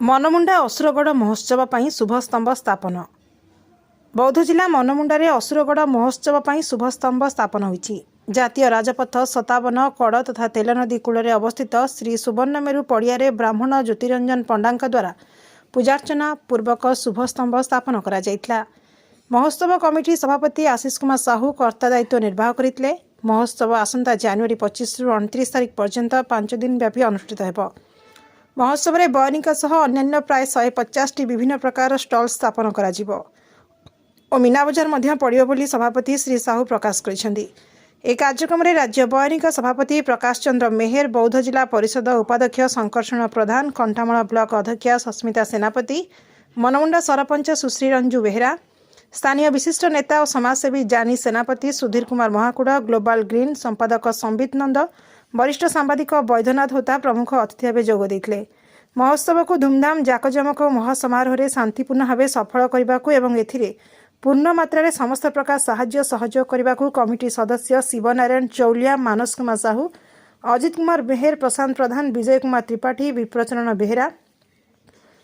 मनमुंडा असुरगढ़ महोत्सव पर शुभस्तंभ स्थापन। बौद्ध जिला मनमुंडा असुरगढ़ महोत्सव पर शुभस्तंभ स्थापन होईछि। जातीय राजपथ 57 कड़ तथा तेलनदी कूल अवस्थित श्री सुवर्णमेरु पड़िया ब्राह्मण ज्योतिरंजन पंडा द्वारा पूजार्चना पूर्वक शुभस्तंभ स्थापन करा जायथिला। महोत्सव कमिटी सभापति आशीष कुमार साहू कर्ता दायित्व निर्वाह करथिले। महोत्सव आसंता जनवरी 25 रु 29 तारिख पर्यंत 5 दिन व्यापी अनुष्ठित हेबो। महोत्सव में बयनिक सह अन्य प्राय 150 विभिन्न प्रकार स्टल स्थापन करा जिवो और मीना बजार मध्य पड़ियो बोली सभापति श्री साहू प्रकाश करिसेंती। एक कार्यक्रम में राज्य बयनिक सभापति प्रकाश चंद्र मेहर, बौद्ध जिला परिषद उपाध्यक्ष शंकरषण प्रधान, कंठामल ब्लॉक अध्यक्षा सस्मिता सेनापति, मनमुंडा सरपंच सुश्री रंजू बेहरा, स्थानीय विशिष्ट नेता और समाजसेवी जानी सेनापति, सुधीर कुमार महाकुड़, ग्लोबल ग्रीन संपादक संबित नंद, वरिष्ठ सांबादिक बैद्यनाथ होता प्रमुख अतिथि भाव जोग देते। महोत्सव को धूमधाम जाकजमक महासमारोह में शांतिपूर्ण भाव सफल करने एथिरे पूर्ण मात्रा समस्त प्रकार साहाय्य सहयोग करने कमिटी सदस्य शिवनारायण चौलिया, मानस कुमार साहू, अजित कुमार मेहर, प्रशांत प्रधान, विजय कुमार त्रिपाठी, विप्रचरण बेहरा,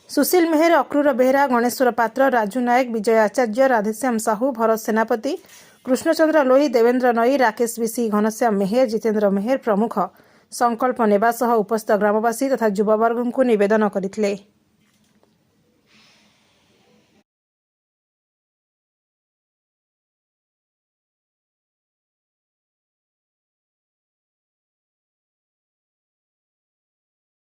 सुशील मेहर, अक्रूर बेहरा, गणेश्वर पात्र, राजू नायक, विजय आचार्य, राधेश्याम साहू, भरत सेनापति, कृष्णचंद्र लोही, देवेंद्र नई, राकेश विशी, घनश्याम मेहर, जितेंद्र मेहर प्रमुख संकल्प नेबा सह उपस्थित ग्रामवासी तथा युववर्ग को निवेदन करथिले।